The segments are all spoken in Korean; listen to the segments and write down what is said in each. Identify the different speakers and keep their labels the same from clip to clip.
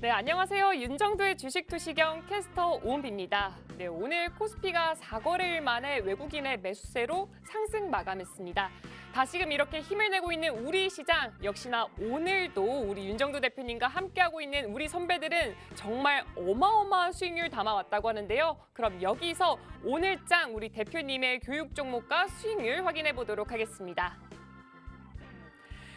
Speaker 1: 네, 안녕하세요. 윤정두의 주식투시경 캐스터 오은비입니다. 네, 오늘 코스피가 4거래일 만에 외국인의 매수세로 상승 마감했습니다. 다시금 이렇게 힘을 내고 있는 우리 시장, 역시나 오늘도 우리 윤정두 대표님과 함께하고 있는 우리 선배들은 정말 어마어마한 수익률 담아왔다고 하는데요. 그럼 여기서 오늘장 우리 대표님의 교육 종목과 수익률 확인해 보도록 하겠습니다.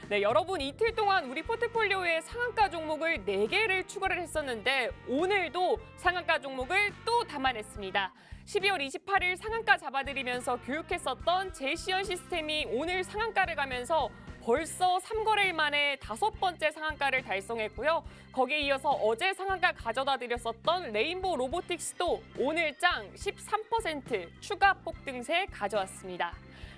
Speaker 1: 네, 여러분 이틀 동안 우리 포트폴리오에 상한가 종목을 4개를 추가를 했었는데 오늘도 상한가 종목을 또 담아냈습니다. 12월 28일 상한가 잡아드리면서 교육했었던 제시언 시스템이 오늘 상한가를 가면서 벌써 3거래일 만에 5번째 상한가를 달성했고요. 거기에 이어서 어제 상한가 가져다 드렸었던 레인보우 로보틱스도 오늘장 13% 추가 폭등세 가져왔습니다.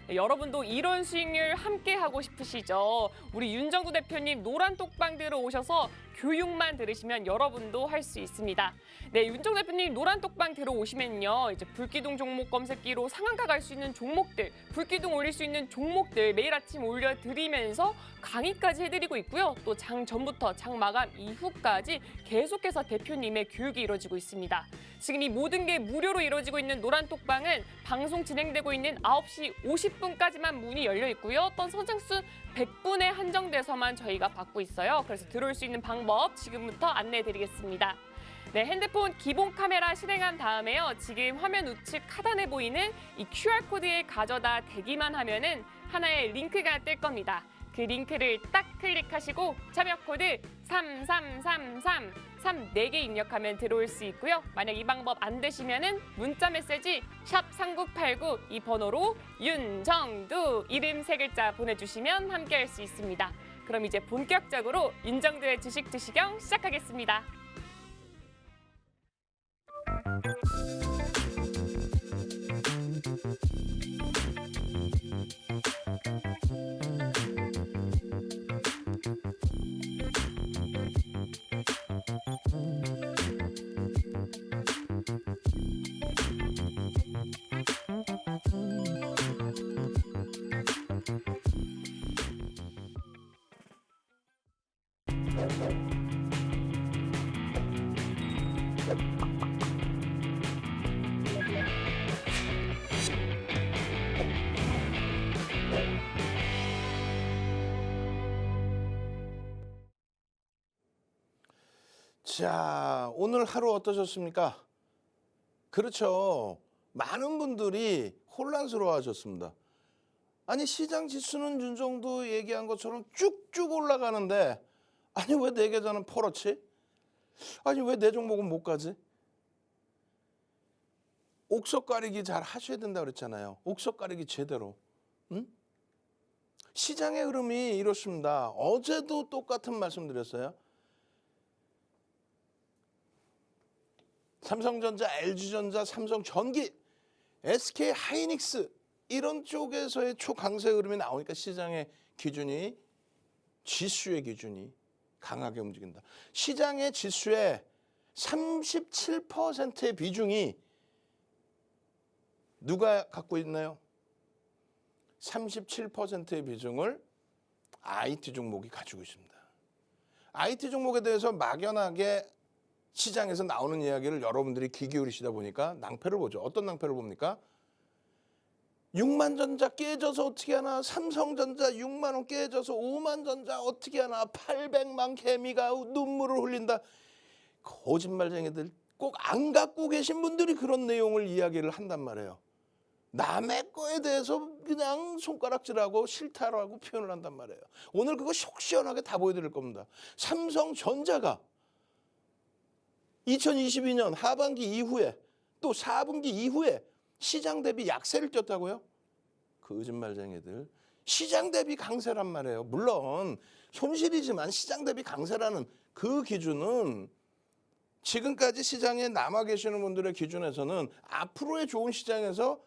Speaker 1: 네, 여러분도 이런 수익률 함께 하고 싶으시죠? 우리 윤정두 대표님 노란 톡방 들어오셔서 교육만 들으시면 여러분도 할 수 있습니다. 네, 윤정두 대표님 노란 톡방 들어오시면요. 이제 불기둥 종목 검색기로 상한가 갈 수 있는 종목들, 불기둥 올릴 수 있는 종목들 매일 아침 올려드리면서 강의까지 해드리고 있고요. 또 장 전부터 장 마감 이후까지 계속해서 대표님의 교육이 이루어지고 있습니다. 지금 이 모든 게 무료로 이루어지고 있는 노란 톡방은 방송 진행되고 있는 9시 50분까지만 문이 열려 있고요. 어떤 선착순 100분에 한정돼서만 저희가 받고 있어요. 그래서 들어올 수 있는 방법 지금부터 안내해 드리겠습니다. 네, 핸드폰 기본 카메라 실행한 다음에요. 지금 화면 우측 하단에 보이는 이 QR코드에 가져다 대기만 하면은 하나의 링크가 뜰 겁니다. 그 링크를 딱 클릭하시고 참여 코드 3333 4개 입력하면 들어올 수 있고요. 만약 이 방법 안 되시면은 문자 메시지 샵 3989 이 번호로 윤정두 이름 3글자 보내주시면 함께할 수 있습니다. 그럼 이제 본격적으로 윤정두의 주식 투시경 시작하겠습니다.
Speaker 2: 자, 오늘 하루 어떠셨습니까? 그렇죠. 많은 분들이 혼란스러워하셨습니다. 아니 시장 지수는 윤정도 얘기한 것처럼 쭉쭉 올라가는데 아니 왜 내 계좌는 펄었지? 아니 왜 내 종목은 못 가지? 옥석 가리기 잘 하셔야 된다고 그랬잖아요. 옥석 가리기 제대로. 응? 시장의 흐름이 이렇습니다. 어제도 똑같은 말씀 드렸어요. 삼성전자, LG전자, 삼성전기, SK하이닉스 이런 쪽에서의 초강세 흐름이 나오니까 시장의 기준이 지수의 기준이 강하게 움직인다. 시장의 지수의 37%의 비중이 누가 갖고 있나요? 37%의 비중을 IT 종목이 가지고 있습니다. IT 종목에 대해서 막연하게 시장에서 나오는 이야기를 여러분들이 귀 기울이시다 보니까 낭패를 보죠. 어떤 낭패를 봅니까? 6만전자 깨져서 어떻게 하나? 삼성전자 6만 원 깨져서 5만전자 어떻게 하나? 800만 개미가 눈물을 흘린다. 거짓말쟁이들 꼭 안 갖고 계신 분들이 그런 내용을 이야기를 한단 말이에요. 남의 거에 대해서 그냥 손가락질하고 싫다라고 표현을 한단 말이에요. 오늘 그거 속 시원하게 다 보여드릴 겁니다. 삼성전자가 2022년 하반기 이후에 또 4분기 이후에 시장 대비 약세를 띄었다고요? 거짓말쟁이들. 시장 대비 강세란 말이에요. 물론 손실이지만 시장 대비 강세라는 그 기준은 지금까지 시장에 남아 계시는 분들의 기준에서는 앞으로의 좋은 시장에서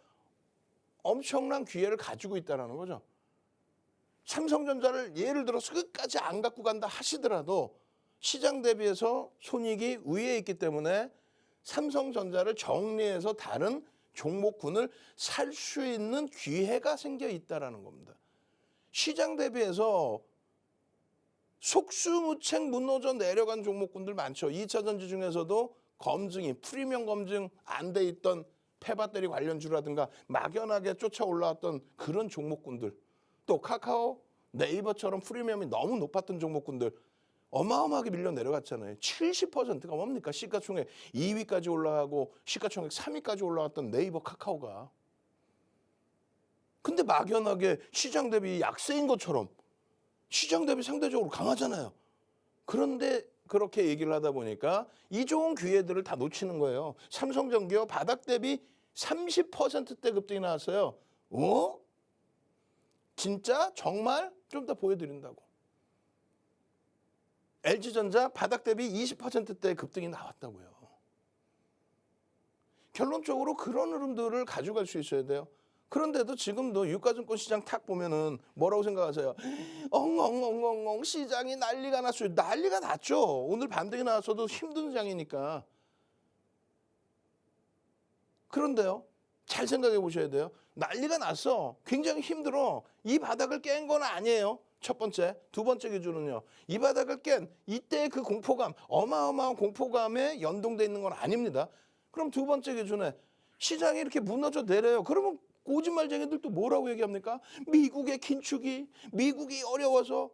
Speaker 2: 엄청난 기회를 가지고 있다는 거죠. 삼성전자를 예를 들어서 끝까지 안 갖고 간다 하시더라도 시장 대비해서 손익이 위에 있기 때문에 삼성전자를 정리해서 다른 종목군을 살 수 있는 기회가 생겨 있다는 겁니다. 시장 대비해서 속수무책 무너져 내려간 종목군들 많죠. 2차 전지 중에서도 검증이 프리미엄 검증 안 돼 있던 폐배터리 관련주라든가 막연하게 쫓아 올라왔던 그런 종목군들, 또 카카오, 네이버처럼 프리미엄이 너무 높았던 종목군들 어마어마하게 밀려 내려갔잖아요. 70%가 뭡니까? 시가총액 2위까지 올라가고 시가총액 3위까지 올라갔던 네이버, 카카오가. 근데 막연하게 시장 대비 약세인 것처럼 시장 대비 상대적으로 강하잖아요. 그런데 그렇게 얘기를 하다 보니까 이 좋은 기회들을 다 놓치는 거예요. 삼성전기요, 바닥 대비 30%대 급등이 나왔어요. 진짜? 정말? 좀 더 보여드린다고. LG전자 바닥 대비 20%대 급등이 나왔다고요. 결론적으로 그런 흐름들을 가져갈 수 있어야 돼요. 그런데도 지금도 유가증권 시장 탁 보면은 뭐라고 생각하세요? 엉엉엉엉엉 시장이 난리가 났어요. 난리가 났죠. 오늘 반등이 나왔어도 힘든 장이니까. 그런데요, 잘 생각해 보셔야 돼요. 난리가 났어. 굉장히 힘들어. 이 바닥을 깬 건 아니에요. 첫 번째. 두 번째 기준은요, 이 바닥을 깬 이때 그 공포감, 어마어마한 공포감에 연동돼 있는 건 아닙니다. 그럼 두 번째 기준에 시장이 이렇게 무너져 내려요. 그러면 거짓말쟁이들 또 뭐라고 얘기합니까? 미국의 긴축이, 미국이 어려워서,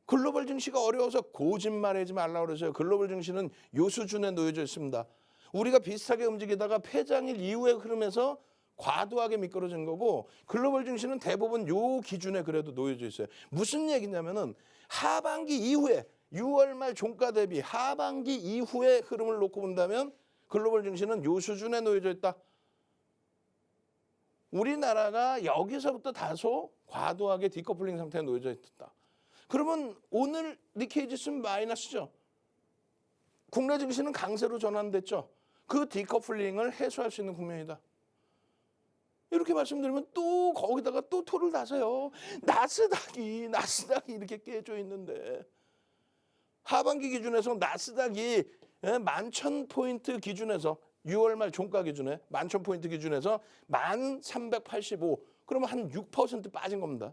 Speaker 2: 글로벌 증시가 어려워서 거짓말하지 말라고 그러세요. 글로벌 증시는 요 수준에 놓여져 있습니다. 우리가 비슷하게 움직이다가 폐장일 이후의 흐름에서 과도하게 미끄러진 거고, 글로벌 증시는 대부분 요 기준에 그래도 놓여져 있어요. 무슨 얘기냐면은 하반기 이후에 6월 말 종가 대비 하반기 이후의 흐름을 놓고 본다면 글로벌 증시는 요 수준에 놓여져 있다. 우리나라가 여기서부터 다소 과도하게 디커플링 상태에 놓여져 있다. 그러면 오늘 니케이 지수는 마이너스죠. 국내 증시는 강세로 전환됐죠. 그 디커플링을 해소할 수 있는 국면이다. 이렇게 말씀드리면 또 거기다가 또 토를 다세요. 나스닥이 이렇게 깨져 있는데, 하반기 기준에서 나스닥이 11,000포인트 기준에서 6월 말 종가 기준에 11,000포인트 기준에서 1,385, 그러면 한 6% 빠진 겁니다.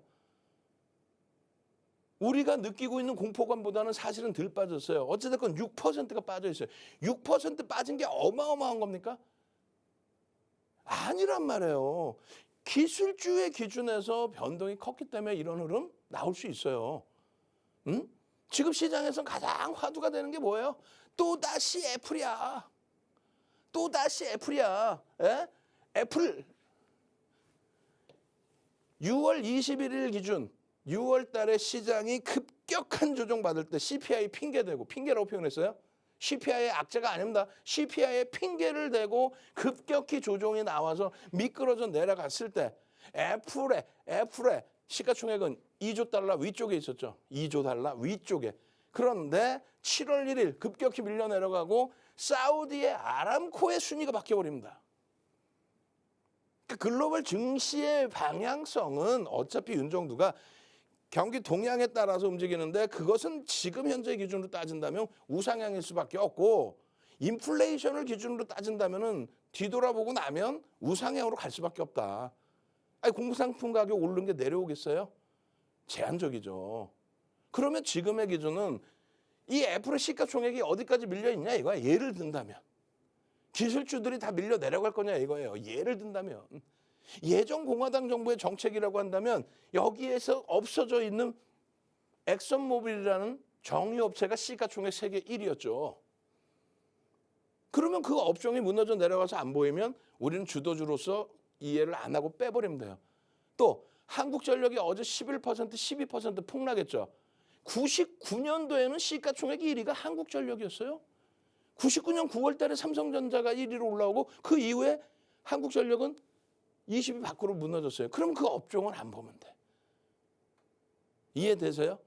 Speaker 2: 우리가 느끼고 있는 공포감보다는 사실은 덜 빠졌어요. 어찌됐건 6%가 빠져 있어요. 6% 빠진 게 어마어마한 겁니까? 아니란 말이에요. 기술주의 기준에서 변동이 컸기 때문에 이런 흐름 나올 수 있어요. 지금 시장에서 가장 화두가 되는 게 뭐예요? 또다시 애플이야. 또다시 애플이야. 에? 애플 6월 21일 기준 6월 달에 시장이 급격한 조정받을 때 CPI 핑계대고, 핑계라고 표현했어요. CPI의 악재가 아닙니다. CPI의 핑계를 대고 급격히 조정이 나와서 미끄러져 내려갔을 때 애플의 시가총액은 2조 달러 위쪽에 있었죠. 2조 달러 위쪽에. 그런데 7월 1일 급격히 밀려 내려가고 사우디의 아람코의 순위가 바뀌어버립니다. 글로벌 증시의 방향성은 어차피 윤정두가 경기 동향에 따라서 움직이는데, 그것은 지금 현재 기준으로 따진다면 우상향일 수밖에 없고, 인플레이션을 기준으로 따진다면 뒤돌아보고 나면 우상향으로 갈 수밖에 없다. 아니, 공산품 가격 오르는 게 내려오겠어요? 제한적이죠. 그러면 지금의 기준은 이 애플의 시가총액이 어디까지 밀려있냐 이거야. 예를 든다면. 기술주들이 다 밀려 내려갈 거냐 이거예요. 예를 든다면. 예전 공화당 정부의 정책이라고 한다면 여기에서 없어져 있는 엑선모빌이라는 정유업체가 시가총액 세계 1위였죠. 그러면 그 업종이 무너져 내려가서 안 보이면 우리는 주도주로서 이해를 안 하고 빼버리면 돼요. 또 한국전력이 어제 11%, 12% 폭락했죠. 99년도에는 시가총액 1위가 한국전력이었어요. 99년 9월 달에 삼성전자가 1위로 올라오고 그 이후에 한국전력은 20위 밖으로 무너졌어요. 그럼 그 업종은 안 보면 돼. 이해되세요?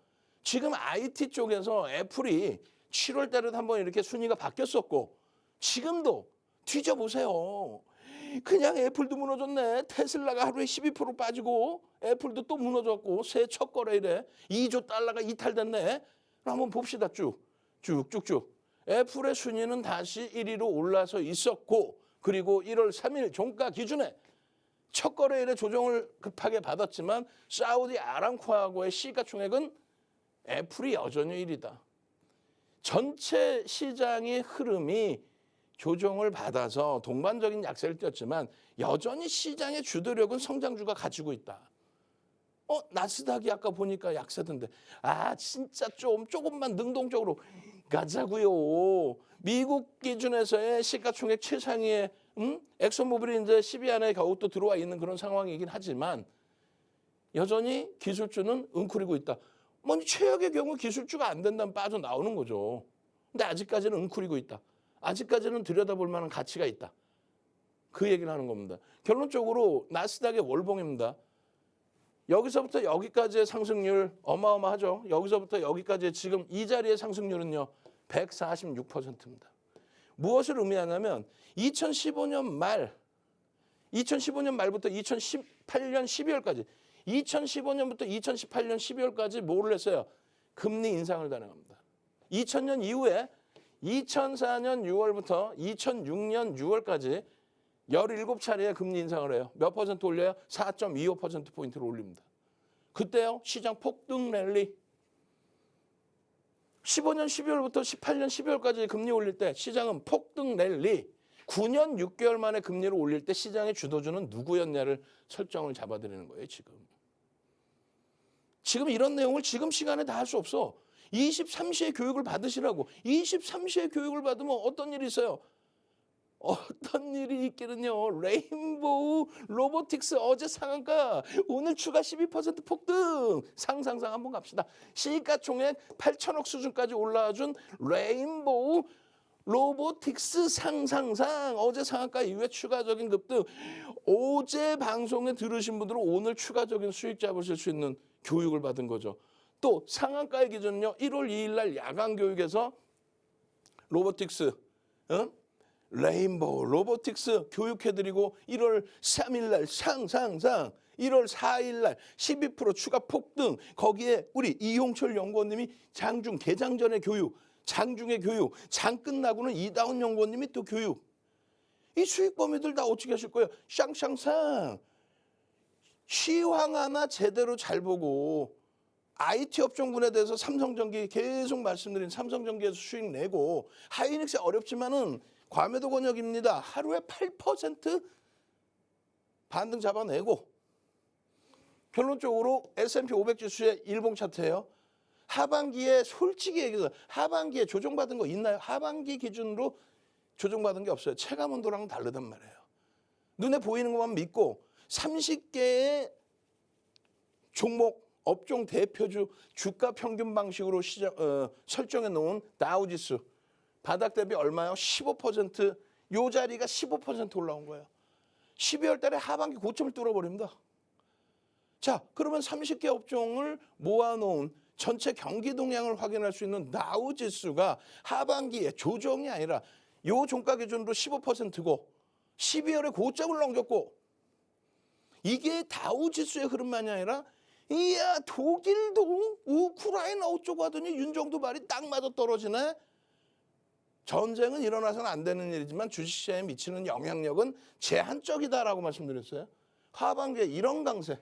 Speaker 2: 지금 IT 쪽에서 애플이 7월 달에도 한번 이렇게 순위가 바뀌었었고, 지금도 뒤져보세요. 그냥 애플도 무너졌네. 테슬라가 하루에 12% 빠지고 애플도 또 무너졌고 새해 첫 거래일에 2조 달러가 이탈됐네. 한번 봅시다. 쭉쭉쭉. 애플의 순위는 다시 1위로 올라서 있었고, 그리고 1월 3일 종가 기준에 첫 거래일에 조정을 급하게 받았지만 사우디 아람코하고의 시가총액은 애플이 여전히 1위다. 전체 시장의 흐름이 조정을 받아서 동반적인 약세를 띄었지만 여전히 시장의 주도력은 성장주가 가지고 있다. 나스닥이 아까 보니까 약세던데. 진짜 조금만 능동적으로 가자고요. 미국 기준에서의 시가총액 최상위에 엑소모빌이 이제 10위 안에 겨우 또 들어와 있는 그런 상황이긴 하지만 여전히 기술주는 웅크리고 있다. 최악의 경우 기술주가 안 된다면 빠져나오는 거죠. 근데 아직까지는 웅크리고 있다. 아직까지는 들여다볼 만한 가치가 있다. 그 얘기를 하는 겁니다. 결론적으로 나스닥의 월봉입니다. 여기서부터 여기까지의 상승률 어마어마하죠. 여기서부터 여기까지의 지금 이 자리의 상승률은요. 146%입니다. 무엇을 의미하냐면 2015년 말부터 2018년 12월까지 2015년부터 2018년 12월까지 뭐를 했어요? 금리 인상을 단행합니다. 2000년 이후에 2004년 6월부터 2006년 6월까지 17차례의 금리 인상을 해요. 몇 퍼센트 올려요? 4.25%포인트를 올립니다. 그때요, 시장 폭등 랠리. 15년 12월부터 18년 12월까지 금리 올릴 때 시장은 폭등 랠리. 9년 6개월 만에 금리를 올릴 때 시장의 주도주는 누구였냐를 설정을 잡아드리는 거예요, 지금. 지금 이런 내용을 지금 시간에 다 할 수 없어. 23시에 교육을 받으시라고. 23시에 교육을 받으면 어떤 일이 있어요? 어떤 일이 있기는요. 레인보우 로보틱스 어제 상한가 오늘 추가 12% 폭등. 상상 한번 갑시다. 시가총액 8천억 수준까지 올라와준 레인보우 로보틱스 상상 어제 상한가 이후에 추가적인 급등. 어제 방송에 들으신 분들은 오늘 추가적인 수익 잡으실 수 있는 교육을 받은 거죠. 또 상한가의 기준은요. 1월 2일 날 야간 교육에서 로보틱스 레인보우 로보틱스 교육해드리고 1월 3일 날 상상 1월 4일 날 12% 추가 폭등. 거기에 우리 이홍철 연구원님이 장중 개장 전에 교육, 장중에 교육, 장 끝나고는 이다운 연구원님이 또 교육. 이 수익 범위들 다 어떻게 하실 거예요? 샹샹상. 시황 하나 제대로 잘 보고 IT 업종군에 대해서 삼성전기 계속 말씀드린 삼성전기에서 수익 내고 하이닉스 어렵지만은 과매도 권역입니다. 하루에 8% 반등 잡아내고 결론적으로 S&P 500 지수의 일봉 차트예요. 하반기에 솔직히 얘기해서 하반기에 조정받은 거 있나요? 하반기 기준으로 조정받은 게 없어요. 체감온도랑은 다르단 말이에요. 눈에 보이는 것만 믿고 30개의 종목 업종 대표주 주가 평균 방식으로 설정해 놓은 다우지수 바닥 대비 얼마요? 15%. 요 자리가 15% 올라온 거예요. 12월 달에 하반기 고점을 뚫어버립니다. 자, 그러면 30개 업종을 모아놓은 전체 경기 동향을 확인할 수 있는 다우지수가 하반기에 조정이 아니라 요 종가 기준으로 15%고 12월에 고점을 넘겼고 이게 다우지수의 흐름만이 아니라 이야 독일도 우크라이나 어쩌고 하더니 윤정도 말이 딱 맞아 떨어지네. 전쟁은 일어나서는 안 되는 일이지만 주식시장에 미치는 영향력은 제한적이다라고 말씀드렸어요. 하반기에 이런 강세.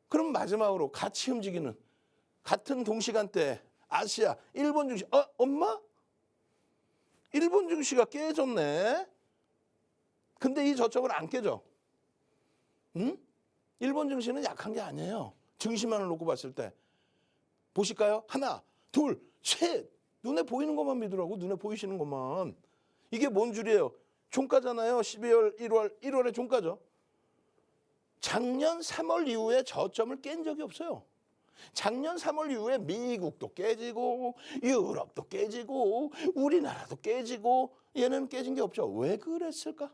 Speaker 2: 그럼 마지막으로 같이 움직이는 같은 동시간대에 아시아, 일본 증시. 엄마? 일본 증시가 깨졌네. 근데 이 저쪽은 안 깨져. 응? 일본 증시는 약한 게 아니에요. 증시만을 놓고 봤을 때. 보실까요? 하나, 둘, 셋. 눈에 보이는 것만 믿으라고. 눈에 보이시는 것만. 이게 뭔 줄이에요? 종가잖아요. 12월, 1월에 종가죠. 작년 3월 이후에 저점을 깬 적이 없어요. 작년 3월 이후에 미국도 깨지고 유럽도 깨지고 우리나라도 깨지고 얘는 깨진 게 없죠. 왜 그랬을까?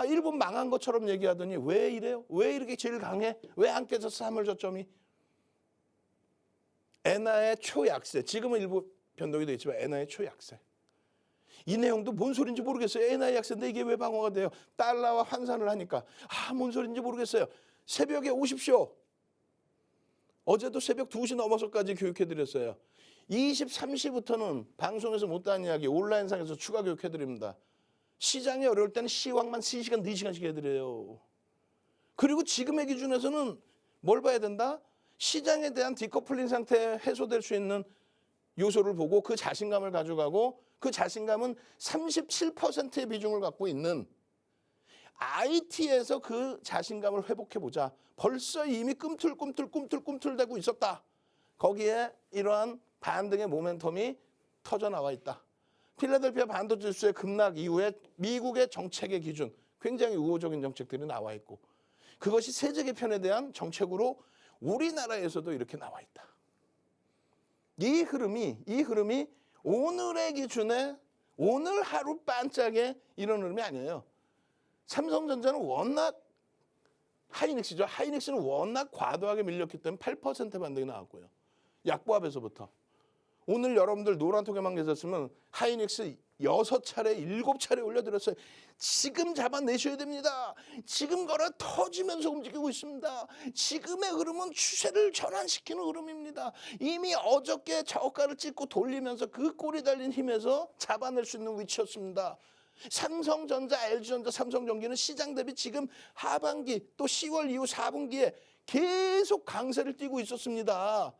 Speaker 2: 일본 망한 것처럼 얘기하더니 왜 이래요? 왜 이렇게 제일 강해? 왜 안 깨졌어? 3월 저점이. 엔화의 초약세. 지금은 일부 변동이 되어 있지만 엔화의 초약세. 이 내용도 뭔 소리인지 모르겠어요. 엔화의 약세인데 이게 왜 방어가 돼요? 달러와 환산을 하니까 뭔 소리인지 모르겠어요. 새벽에 오십시오. 어제도 새벽 2시 넘어서까지 교육해드렸어요. 23시부터는 방송에서 못하는 이야기 온라인상에서 추가 교육해드립니다. 시장이 어려울 때는 시황만 3시간, 4시간씩 해드려요. 그리고 지금의 기준에서는 뭘 봐야 된다? 시장에 대한 디커플링 상태에 해소될 수 있는 요소를 보고 그 자신감을 가져가고 그 자신감은 37%의 비중을 갖고 있는 IT에서 그 자신감을 회복해보자. 벌써 이미 꿈틀꿈틀되고 있었다. 거기에 이러한 반등의 모멘텀이 터져 나와 있다. 필라델피아 반도체 지수의 급락 이후에 미국의 정책의 기준, 굉장히 우호적인 정책들이 나와 있고 그것이 세제 개편에 대한 정책으로 우리나라에서도 이렇게 나와 있다. 이 흐름이 오늘의 기준에 오늘 하루 반짝에 이런 흐름이 아니에요. 삼성전자는 워낙 하이닉스죠. 하이닉스는 워낙 과도하게 밀렸기 때문에 8% 반등이 나왔고요. 약보합에서부터. 오늘 여러분들 노란톡에만 계셨으면 하이닉스 6차례, 7차례 올려드렸어요. 지금 잡아내셔야 됩니다. 지금 거래 터지면서 움직이고 있습니다. 지금의 흐름은 추세를 전환시키는 흐름입니다. 이미 어저께 저가를 찍고 돌리면서 그 꼬리 달린 힘에서 잡아낼 수 있는 위치였습니다. 삼성전자, LG전자, 삼성전기는 시장 대비 지금 하반기 또 10월 이후 4분기에 계속 강세를 띠고 있었습니다.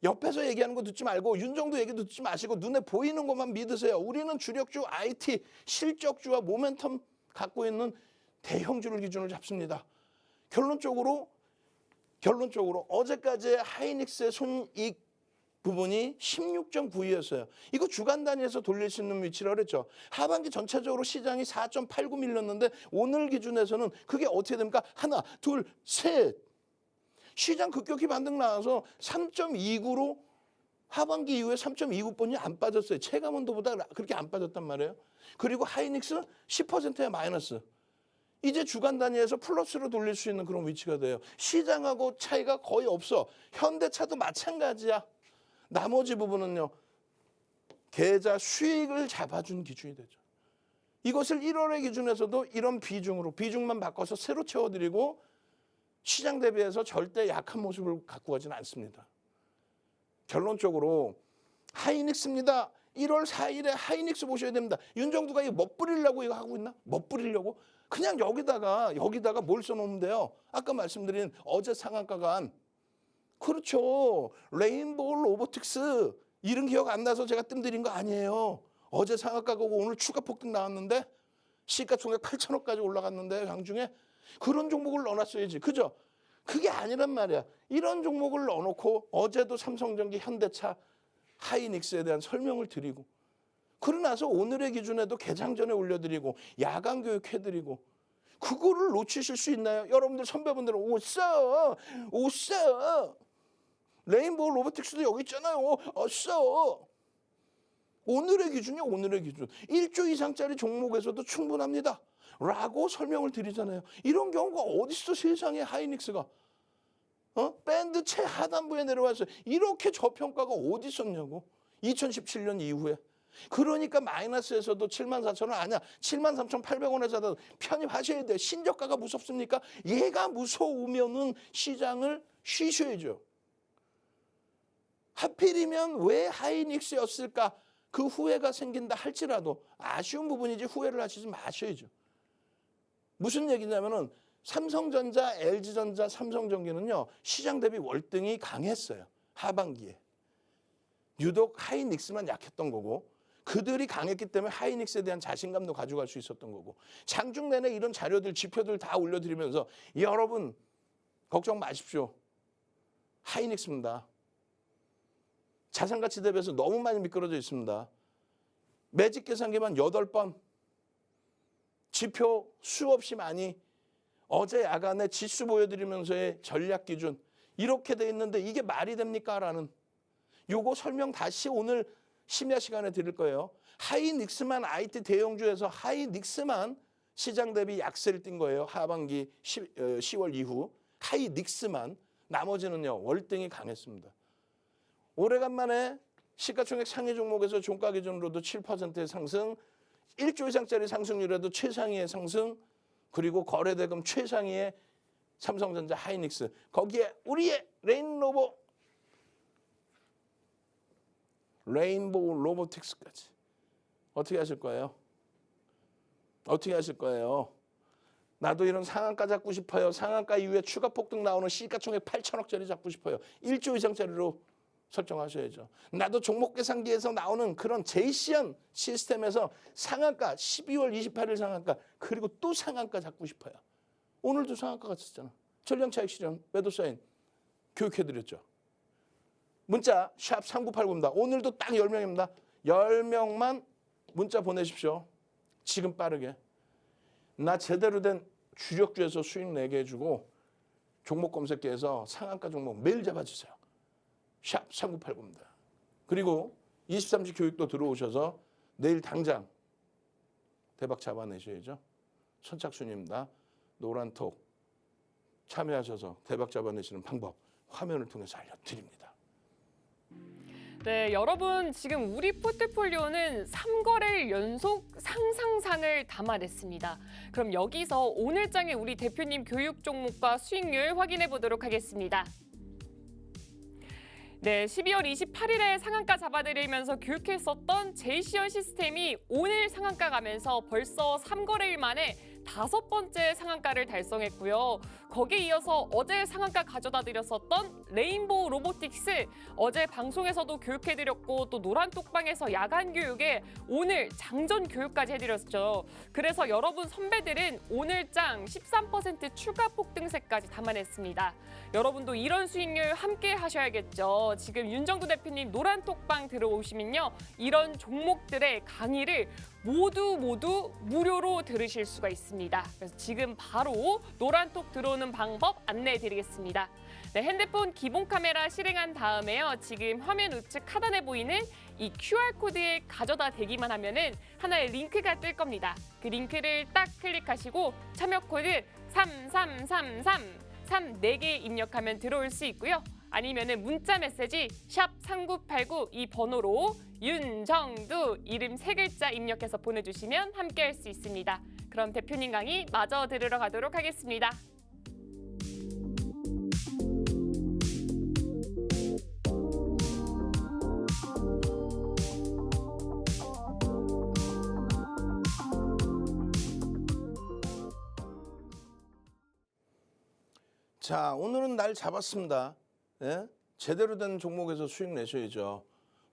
Speaker 2: 옆에서 얘기하는 거 듣지 말고 윤정도 얘기 듣지 마시고 눈에 보이는 것만 믿으세요. 우리는 주력주 IT, 실적주와 모멘텀 갖고 있는 대형주를 기준으로 잡습니다. 결론적으로 어제까지의 하이닉스의 손익 부분이 16.92였어요. 이거 주간 단위에서 돌릴 수 있는 위치라 그랬죠. 하반기 전체적으로 시장이 4.89 밀렸는데 오늘 기준에서는 그게 어떻게 됩니까? 하나, 둘, 셋. 시장 급격히 반등 나와서 3.29로 하반기 이후에 3.29번이 안 빠졌어요. 체감온도보다 그렇게 안 빠졌단 말이에요. 그리고 하이닉스 10%의 마이너스. 이제 주간 단위에서 플러스로 돌릴 수 있는 그런 위치가 돼요. 시장하고 차이가 거의 없어. 현대차도 마찬가지야. 나머지 부분은요. 계좌 수익을 잡아준 기준이 되죠. 이것을 1월의 기준에서도 이런 비중만 바꿔서 새로 채워드리고 시장 대비해서 절대 약한 모습을 갖고 가지는 않습니다. 결론적으로 하이닉스입니다. 1월 4일에 하이닉스 보셔야 됩니다. 윤정두가 이거 멋부리려고 이거 하고 있나? 멋부리려고? 그냥 여기다가 뭘 써놓으면 돼요. 아까 말씀드린 어제 상한가가 한 그렇죠. 레인보우 로보틱스 이름 기억 안 나서 제가 뜸들인 거 아니에요. 어제 상한가가 오늘 추가 폭등 나왔는데 시가총액 8천억까지 올라갔는데 장중에 그런 종목을 넣어놨어야지. 그죠? 그게 아니란 말이야. 이런 종목을 넣어놓고 어제도 삼성전기, 현대차, 하이닉스에 대한 설명을 드리고 그러고 나서 오늘의 기준에도 개장 전에 올려드리고 야간 교육해드리고 그거를 놓치실 수 있나요? 여러분들 선배분들은 오싸 레인보우 로보틱스도 여기 있잖아요. 어싸 오늘의 기준 1조 이상짜리 종목에서도 충분합니다. 라고 설명을 드리잖아요. 이런 경우가 어딨어 세상에 하이닉스가. 밴드 최하단부에 내려왔어요. 이렇게 저평가가 어디 있었냐고. 2017년 이후에. 그러니까 마이너스에서도 74,000원 아니야. 73,800원에 사다 편입하셔야 돼요. 신저가가 무섭습니까? 얘가 무서우면은 시장을 쉬셔야죠. 하필이면 왜 하이닉스였을까? 그 후회가 생긴다 할지라도 아쉬운 부분이지 후회를 하시지 마셔야죠. 무슨 얘기냐면은 삼성전자, LG전자, 삼성전기는요. 시장 대비 월등히 강했어요. 하반기에. 유독 하이닉스만 약했던 거고 그들이 강했기 때문에 하이닉스에 대한 자신감도 가져갈 수 있었던 거고 장중 내내 이런 자료들, 지표들 다 올려드리면서 여러분 걱정 마십시오. 하이닉스입니다. 자산가치 대비해서 너무 많이 미끄러져 있습니다. 매직 계산기만 8번, 지표 수없이 많이 어제 야간에 지수 보여드리면서의 전략 기준 이렇게 돼 있는데 이게 말이 됩니까? 라는 요거 설명 다시 오늘 심야 시간에 드릴 거예요. 하이닉스만 IT 대형주에서 하이닉스만 시장 대비 약세를 띈 거예요. 하반기 10월 이후 하이닉스만 나머지는요 월등히 강했습니다. 오래간만에 시가총액 상위 종목에서 종가 기준으로도 7%의 상승, 1조 이상짜리 상승률에도 최상위의 상승, 그리고 거래대금 최상위의 삼성전자 하이닉스. 거기에 우리의 레인보우 로보틱스까지. 어떻게 하실 거예요? 나도 이런 상한가 잡고 싶어요. 상한가 이후에 추가 폭등 나오는 시가총액 8천억짜리 잡고 싶어요. 1조 이상짜리로 설정하셔야죠. 나도 종목 계산기에서 나오는 그런 제이시언 시스템에서 상한가 12월 28일 상한가 그리고 또 상한가 잡고 싶어요. 오늘도 상한가 갔었잖아. 전량차익 실현 매도 사인 교육해드렸죠. 문자 샵 3989입니다. 오늘도 딱 10명입니다. 10명만 문자 보내십시오. 지금 빠르게. 나 제대로 된 주력주에서 수익 내게 해주고 종목 검색기에서 상한가 종목 매일 잡아주세요. 샵 3989입니다. 그리고 23시 교육도 들어오셔서 내일 당장 대박 잡아내셔야죠. 선착순입니다. 노란톡 참여하셔서 대박 잡아내시는 방법 화면을 통해서 알려드립니다.
Speaker 1: 네, 여러분 지금 우리 포트폴리오는 3거래일 연속 상승상을 담아냈습니다. 그럼 여기서 오늘장의 우리 대표님 교육 종목과 수익률 확인해 보도록 하겠습니다. 네, 12월 28일에 상한가 잡아드리면서 교육했었던 제이시언 시스템이 오늘 상한가 가면서 벌써 3거래일 만에 5번째 상한가를 달성했고요. 거기에 이어서 어제 상한가 가져다 드렸었던 레인보우 로보틱스 어제 방송에서도 교육해드렸고 또 노란톡방에서 야간 교육에 오늘 장전 교육까지 해드렸죠. 그래서 여러분 선배들은 오늘장 13% 추가 폭등세까지 담아냈습니다. 여러분도 이런 수익률 함께 하셔야겠죠. 지금 윤정두 대표님 노란톡방 들어오시면요. 이런 종목들의 강의를 모두 무료로 들으실 수가 있습니다. 그래서 지금 바로 노란톡 들어오는 방법 안내해 드리겠습니다. 네, 핸드폰 기본 카메라 실행한 다음에요. 지금 화면 우측 하단에 보이는 이 QR코드에 가져다 대기만 하면은 하나의 링크가 뜰 겁니다. 그 링크를 딱 클릭하시고 참여 코드 3333 4개 입력하면 들어올 수 있고요. 아니면은 문자 메시지 샵 3989 이 번호로 윤정두 이름 3글자 입력해서 보내주시면 함께할 수 있습니다. 그럼 대표님 강의 마저 들으러 가도록 하겠습니다.
Speaker 2: 자, 오늘은 날 잡았습니다. 예? 제대로 된 종목에서 수익 내셔야죠.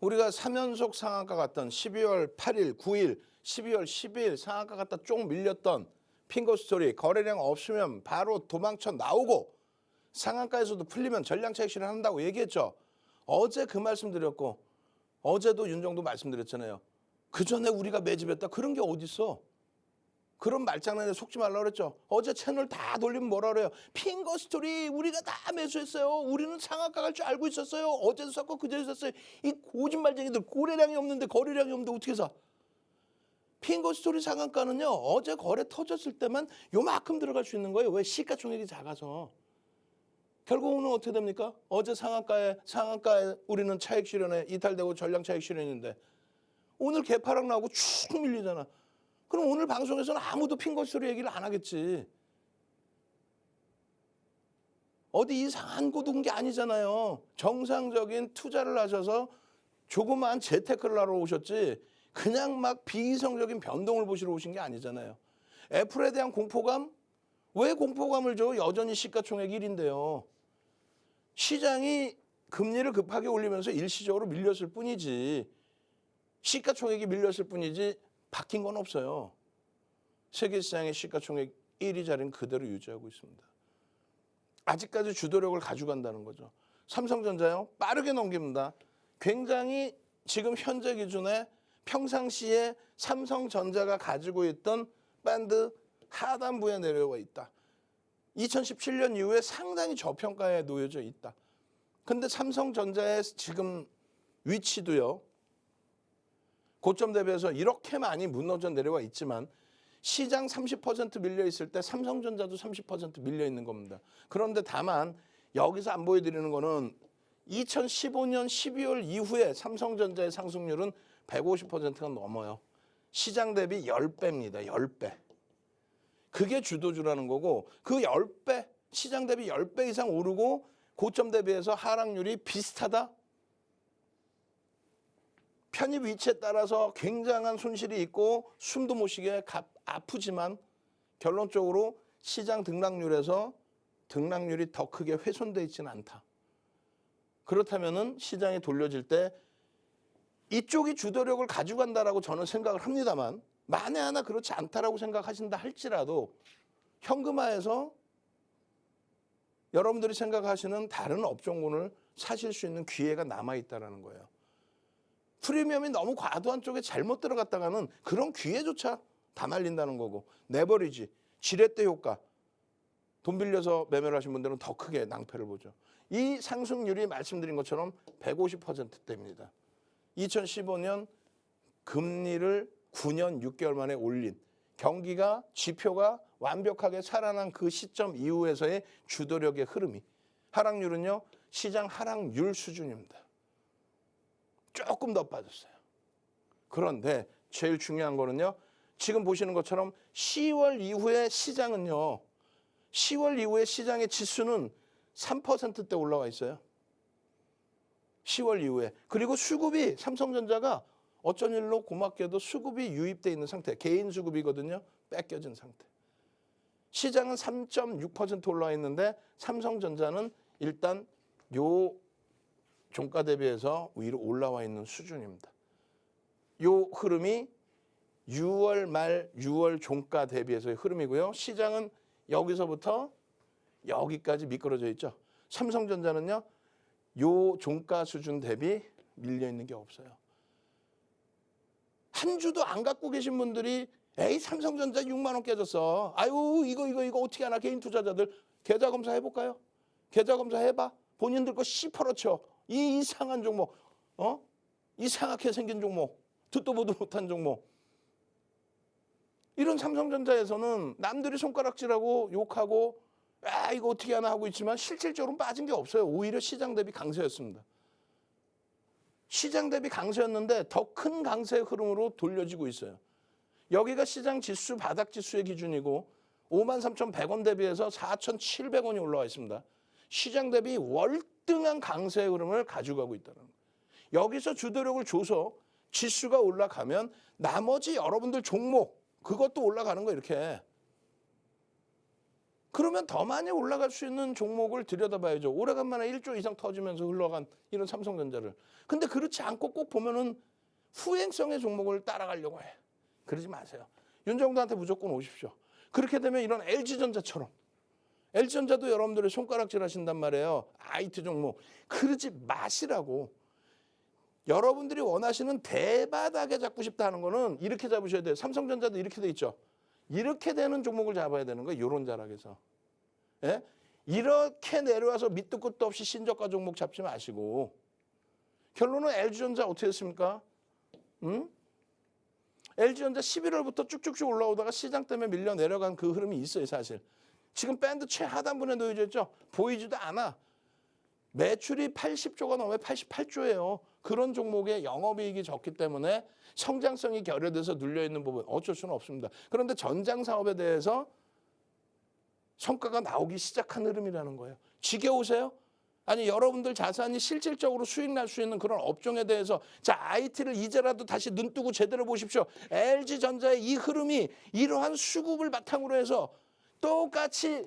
Speaker 2: 우리가 3연속 상한가 갔던 12월 8일, 9일, 12월 10일 상한가 갔다 쭉 밀렸던 핑거스토리 거래량 없으면 바로 도망쳐 나오고 상한가에서도 풀리면 전량차익 실현한다고 얘기했죠. 어제 그 말씀 드렸고 어제도 윤정도 말씀드렸잖아요. 그 전에 우리가 매집했다. 그런 게 어디 있어? 그런 말장난에 속지 말라 그랬죠. 어제 채널 다 돌리면 뭐라 그래요. 핑거스토리 우리가 다 매수했어요. 우리는 상한가 갈 줄 알고 있었어요. 어제도 샀고 그제도 샀어요. 이 거짓말쟁이들 거래량이 없는데 거래량이 없는데 어떻게 사? 핑거스토리 상한가는요. 어제 거래 터졌을 때만 요만큼 들어갈 수 있는 거예요. 왜? 시가총액이 작아서. 결국은 어떻게 됩니까? 어제 상한가에 우리는 차익 실현에 이탈되고 전량 차익 실현인데 오늘 개파락 나오고 쭉 밀리잖아. 그럼 오늘 방송에서는 아무도 핑거스토리 얘기를 안 하겠지. 어디 이상한 곳 온 게 아니잖아요. 정상적인 투자를 하셔서 조그마한 재테크를 하러 오셨지 그냥 막 비이성적인 변동을 보시러 오신 게 아니잖아요. 애플에 대한 공포감? 왜 공포감을 줘? 여전히 시가총액 1인데요. 시장이 금리를 급하게 올리면서 일시적으로 밀렸을 뿐이지 시가총액이 밀렸을 뿐이지 바뀐 건 없어요. 세계시장의 시가총액 1위 자리는 그대로 유지하고 있습니다. 아직까지 주도력을 가져간다는 거죠. 삼성전자요. 빠르게 넘깁니다. 굉장히 지금 현재 기준에 평상시에 삼성전자가 가지고 있던 밴드 하단부에 내려와 있다. 2017년 이후에 상당히 저평가에 놓여져 있다. 근데 삼성전자의 지금 위치도요. 고점 대비해서 이렇게 많이 무너져 내려와 있지만 시장 30% 밀려 있을 때 삼성전자도 30% 밀려 있는 겁니다. 그런데 다만 여기서 안 보여드리는 거는 2015년 12월 이후에 삼성전자의 상승률은 150%가 넘어요. 시장 대비 10배입니다. 10배. 그게 주도주라는 거고 그 10배, 시장 대비 10배 이상 오르고 고점 대비해서 하락률이 비슷하다? 편입 위치에 따라서 굉장한 손실이 있고 숨도 못 쉬게 아프지만 결론적으로 시장 등락률에서 등락률이 더 크게 훼손돼 있지는 않다. 그렇다면은 시장이 돌려질 때 이쪽이 주도력을 가져간다라고 저는 생각을 합니다만, 만에 하나 그렇지 않다라고 생각하신다 할지라도 현금화해서 여러분들이 생각하시는 다른 업종군을 사실 수 있는 기회가 남아있다는 거예요. 프리미엄이 너무 과도한 쪽에 잘못 들어갔다가는 그런 기회조차 다 말린다는 거고, 내버리지, 지렛대 효과, 돈 빌려서 매매를 하신 분들은 더 크게 낭패를 보죠. 이 상승률이 말씀드린 것처럼 150%대입니다. 2015년 금리를 9년 6개월 만에 올린, 경기가 지표가 완벽하게 살아난 그 시점 이후에서의 주도력의 흐름이, 하락률은요 시장 하락률 수준입니다. 조금 더 빠졌어요. 그런데 제일 중요한 거는요, 지금 보시는 것처럼 10월 이후에 시장은요, 10월 이후에 시장의 지수는 3%대 올라와 있어요. 10월 이후에. 그리고 수급이, 삼성전자가 어쩐 일로 고맙게도 수급이 유입돼 있는 상태, 개인 수급이거든요. 뺏겨진 상태. 시장은 3.6% 올라와 있는데 삼성전자는 일단 요 종가 대비해서 위로 올라와 있는 수준입니다. 요 흐름이 6월 말 6월 종가 대비해서의 흐름이고요. 시장은 여기서부터 여기까지 미끄러져 있죠. 삼성전자는요, 요 종가 수준 대비 밀려 있는 게 없어요. 한 주도 안 갖고 계신 분들이 에이 삼성전자 6만 원 깨졌어. 아유 이거 어떻게 하나, 개인 투자자들 계좌 검사 해볼까요? 계좌 검사 해봐. 본인들 거 시퍼렇죠. 이 이상한 종목, 이상하게 생긴 종목, 듣도 보도 못한 종목. 이런 삼성전자에서는 남들이 손가락질하고 욕하고 아 이거 어떻게 하나 하고 있지만 실질적으로 빠진 게 없어요. 오히려 시장 대비 강세였습니다. 시장 대비 강세였는데 더 큰 강세의 흐름으로 돌려지고 있어요. 여기가 시장 지수 바닥 지수의 기준이고 53,100원 대비해서 4,700원이 올라와 있습니다. 시장 대비 월등한 강세의 흐름을 가져가고 있다는 거예요. 여기서 주도력을 줘서 지수가 올라가면 나머지 여러분들 종목 그것도 올라가는 거예요. 이렇게. 그러면 더 많이 올라갈 수 있는 종목을 들여다봐야죠. 오래간만에 1조 이상 터지면서 흘러간 이런 삼성전자를. 근데 그렇지 않고 꼭 보면은 후행성의 종목을 따라가려고 해. 그러지 마세요. 윤정도한테 무조건 오십시오. 그렇게 되면 이런 LG전자처럼, LG전자도 여러분들이 손가락질 하신단 말이에요. IT 종목. 그러지 마시라고. 여러분들이 원하시는 대바닥에 잡고 싶다 하는 거는 이렇게 잡으셔야 돼요. 삼성전자도 이렇게 돼 있죠. 이렇게 되는 종목을 잡아야 되는 거예요. 이런 자락에서. 예? 이렇게 내려와서 밑도 끝도 없이 신저가 종목 잡지 마시고. 결론은 LG전자 어떻게 됐습니까? LG전자 11월부터 쭉쭉쭉 올라오다가 시장 때문에 밀려 내려간 그 흐름이 있어요. 사실. 지금 밴드 최하단부에 놓여져 있죠. 보이지도 않아. 매출이 80조가 넘어요. 88조예요. 그런 종목의 영업이익이 적기 때문에 성장성이 결여돼서 눌려있는 부분 어쩔 수는 없습니다. 그런데 전장 사업에 대해서 성과가 나오기 시작한 흐름이라는 거예요. 지겨우세요? 아니 여러분들 자산이 실질적으로 수익 날 수 있는 그런 업종에 대해서 자 IT를 이제라도 다시 눈 뜨고 제대로 보십시오. LG전자의 이 흐름이 이러한 수급을 바탕으로 해서 똑같이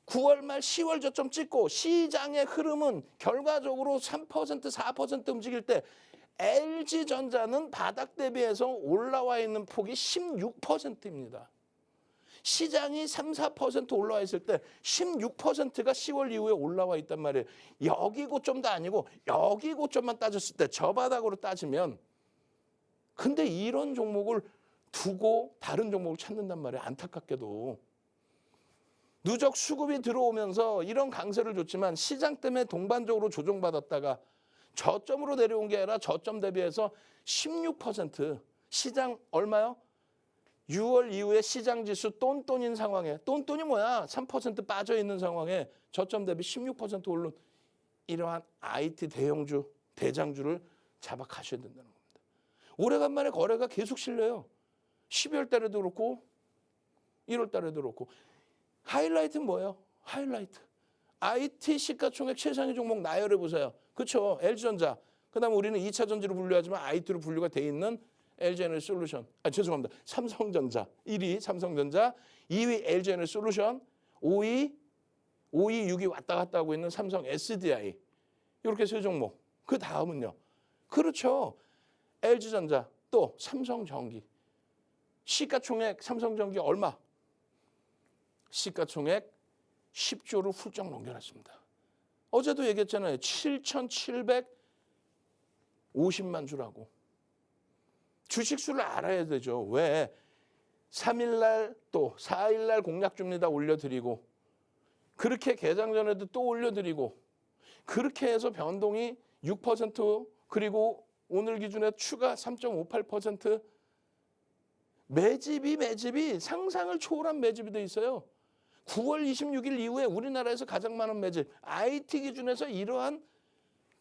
Speaker 2: 9월 말 10월 저점 찍고 시장의 흐름은 결과적으로 3% 4% 움직일 때 LG전자는 바닥 대비해서 올라와 있는 폭이 16%입니다. 시장이 3, 4% 올라와 있을 때 16%가 10월 이후에 올라와 있단 말이에요. 여기 고점도 아니고 여기 고점만 따졌을 때 저 바닥으로 따지면 근데 이런 종목을 두고 다른 종목을 찾는단 말이에요. 안타깝게도. 누적 수급이 들어오면서 이런 강세를 줬지만 시장 때문에 동반적으로 조정받았다가 저점으로 내려온 게 아니라 저점 대비해서 16% 시장 얼마요? 6월 이후에 시장 지수 똔똔인 상황에 똔똔이 뭐야? 3% 빠져있는 상황에 저점 대비 16% 오른 이러한 IT 대형주, 대장주를 잡아 가셔야 된다는 겁니다. 오래간만에 거래가 계속 실려요. 12월 달에도 그렇고 1월 달에도 그렇고. 하이라이트는 뭐예요? 하이라이트. IT 시가총액 최상위 종목 나열해 보세요. 그렇죠? LG전자. 그다음에 우리는 2차 전지로 분류하지만 IT로 분류가 돼 있는 LG에너지솔루션, 죄송합니다. 삼성전자 1위 삼성전자, 2위 LG에너지솔루션, 5위 6위 왔다 갔다 하고 있는 삼성 SDI. 이렇게 세 종목. 그 다음은요. 그렇죠. LG전자 또 삼성전기. 시가총액 삼성전기 얼마? 시가총액 10조를 훌쩍 넘겨놨습니다. 어제도 얘기했잖아요. 7,750만 주라고. 주식수를 알아야 되죠. 왜? 3일날 또 4일날 공약줍니다. 올려드리고 그렇게 개장 전에도 또 올려드리고 그렇게 해서 변동이 6% 그리고 오늘 기준에 추가 3.58% 매집이 상상을 초월한 매집이 돼 있어요. 9월 26일 이후에 우리나라에서 가장 많은 매집, IT 기준에서 이러한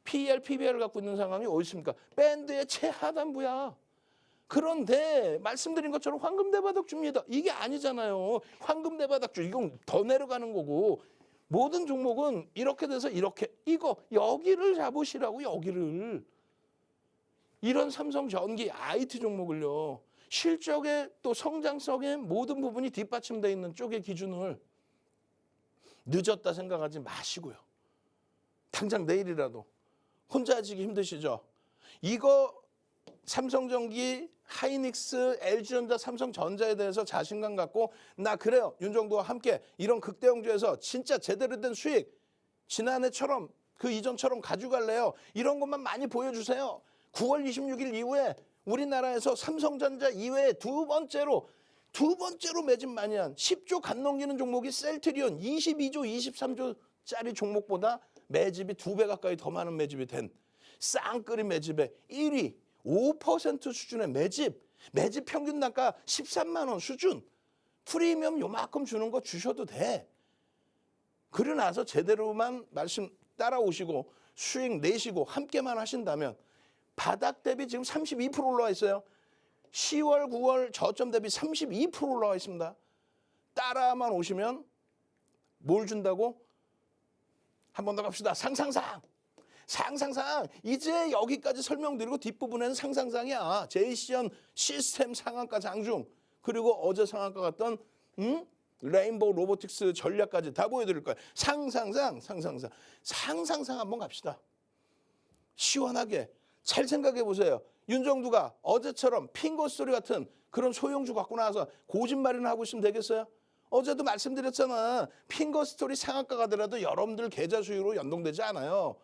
Speaker 2: PER, PBR을 갖고 있는 상황이 어디 있습니까? 밴드의 최하단부야. 그런데 말씀드린 것처럼 황금 대바닥 줍니다. 이게 아니잖아요. 황금 대바닥 주 이건 더 내려가는 거고 모든 종목은 이렇게 돼서 이렇게 이거 여기를 잡으시라고 여기를. 이런 삼성전기 IT 종목을요. 실적에 또 성장성의 모든 부분이 뒷받침되어 있는 쪽의 기준을 늦었다 생각하지 마시고요. 당장 내일이라도 혼자 하시기 힘드시죠? 이거 삼성전기, 하이닉스, LG전자, 삼성전자에 대해서 자신감 갖고 나 그래요. 윤정도와 함께 이런 극대형주에서 진짜 제대로 된 수익 지난해처럼 그 이전처럼 가져갈래요. 이런 것만 많이 보여주세요. 9월 26일 이후에 우리나라에서 삼성전자 이외에 두 번째로 매집 많이 한 10조 간 넘기는 종목이 셀트리온 22조, 23조짜리 종목보다 매집이 2배 가까이 더 많은 매집이 된 쌍끌이 매집의 1위 5% 수준의 매집 평균 단가 13만 원 수준 프리미엄 요만큼 주는 거 주셔도 돼. 그러고 나서 제대로만 말씀 따라오시고 수익 내시고 함께만 하신다면 바닥 대비 지금 32% 올라와 있어요. 10월, 9월 저점 대비 32% 올라와 있습니다. 따라만 오시면 뭘 준다고? 한 번 더 갑시다. 상상상. 이제 여기까지 설명드리고 뒷부분에는 상상상이야. 제이시언 시스템 상한가 장중 그리고 어제 상한가 갔던 레인보우 로보틱스 전략까지 다 보여드릴 거예요. 상상상 한번 갑시다. 시원하게 잘 생각해 보세요. 윤정두가 어제처럼 핑거스토리 같은 그런 소형주 갖고 나와서 고집말이나 하고 있으면 되겠어요? 어제도 말씀드렸잖아. 핑거스토리 상한가 가더라도 여러분들 계좌 수익으로 연동되지 않아요.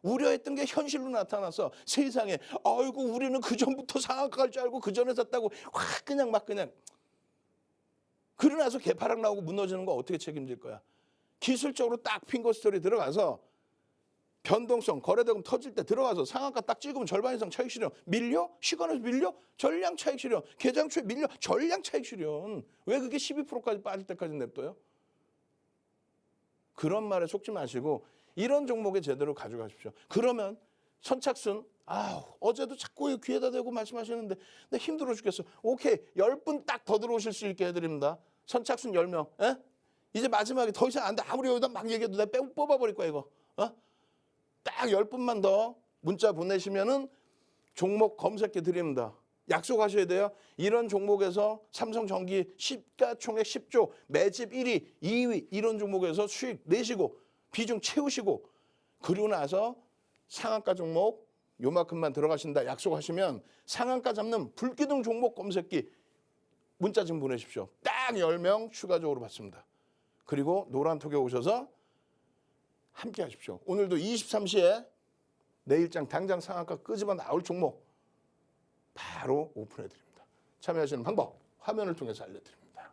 Speaker 2: 우려했던 게 현실로 나타나서 세상에 아이고 우리는 그전부터 상한가 갈 줄 알고 그전에 샀다고 확 그냥 그러고 나서 개파락 나오고 무너지는 거 어떻게 책임질 거야. 기술적으로 딱 핑거스토리 들어가서 변동성 거래대금 터질 때 들어가서 상한가 딱 찍으면 절반 이상 차익 실현 밀려? 시간에서 밀려? 전량 차익 실현 개장 초에 밀려? 전량 차익 실현 왜 그게 12%까지 빠질 때까지 냅둬요? 그런 말에 속지 마시고 이런 종목에 제대로 가져가십시오. 그러면 선착순 어제도 자꾸 귀에다 대고 말씀하시는데 나 힘들어 죽겠어. 오케이 10분 딱 더 들어오실 수 있게 해드립니다. 선착순 10명. 에? 이제 마지막에 더 이상 안 돼. 아무리 여기다 막 얘기해도 내가 뽑아버릴 거야 이거. 딱 10분만 더 문자 보내시면은 종목 검색해 드립니다. 약속하셔야 돼요. 이런 종목에서 삼성전기 시가총액 10조 매집 1위, 2위 이런 종목에서 수익 내시고 비중 채우시고 그리고 나서 상한가 종목 요만큼만 들어가신다 약속하시면 상한가 잡는 불기둥 종목 검색기 문자 좀 보내십시오. 딱 10명 추가적으로 받습니다. 그리고 노란톡에 오셔서 함께 하십시오. 오늘도 23시에 내일장 당장 상한가 끄집어 나올 종목 바로 오픈해 드립니다. 참여하시는 방법 화면을 통해서 알려드립니다.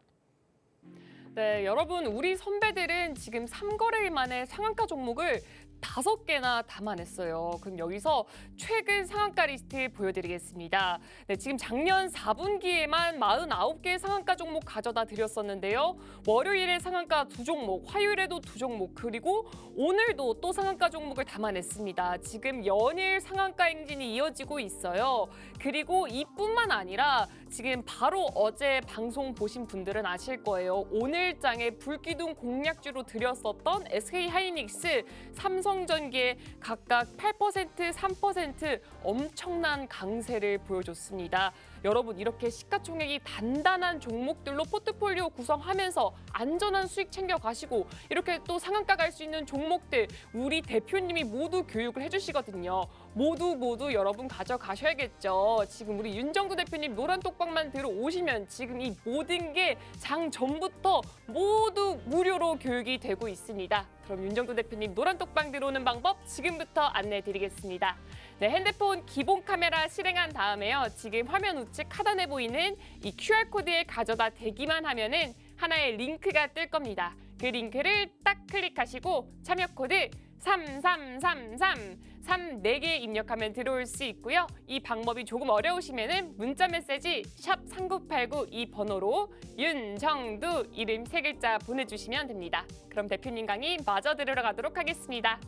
Speaker 1: 네, 여러분 우리 선배들은 지금 3거래일 만에 상한가 종목을 5개나 담아냈어요. 그럼 여기서 최근 상한가 리스트 보여드리겠습니다. 네, 지금 작년 4분기에만 49개 상한가 종목 가져다 드렸었는데요. 월요일에 상한가 2종목, 화요일에도 2종목, 그리고 오늘도 또 상한가 종목을 담아냈습니다. 지금 연일 상한가 행진이 이어지고 있어요. 그리고 이뿐만 아니라 지금 바로 어제 방송 보신 분들은 아실 거예요. 오늘장에 불기둥 공략주로 드렸었던 SK 하이닉스, 삼성 삼성전기에 각각 8%, 3% 엄청난 강세를 보여줬습니다. 여러분, 이렇게 시가총액이 단단한 종목들로 포트폴리오 구성하면서 안전한 수익 챙겨가시고 이렇게 또 상한가 갈 수 있는 종목들 우리 대표님이 모두 교육을 해주시거든요. 모두 여러분 가져가셔야겠죠. 지금 우리 윤정두 대표님 노란 똑방만 들어오시면 지금 이 모든 게 장 전부터 모두 무료로 교육이 되고 있습니다. 그럼 윤정두 대표님 노란 똑방 들어오는 방법 지금부터 안내해 드리겠습니다. 네, 핸드폰 기본 카메라 실행한 다음에요. 지금 화면 우측 하단에 보이는 이 QR코드에 가져다 대기만 하면은 하나의 링크가 뜰 겁니다. 그 링크를 딱 클릭하시고 참여 코드 3333 4개 입력하면 들어올 수 있고요. 이 방법이 조금 어려우시면은 문자 메시지 샵 3989 이 번호로 윤정두 이름 3글자 보내주시면 됩니다. 그럼 대표님 강의 마저 들으러 가도록 하겠습니다.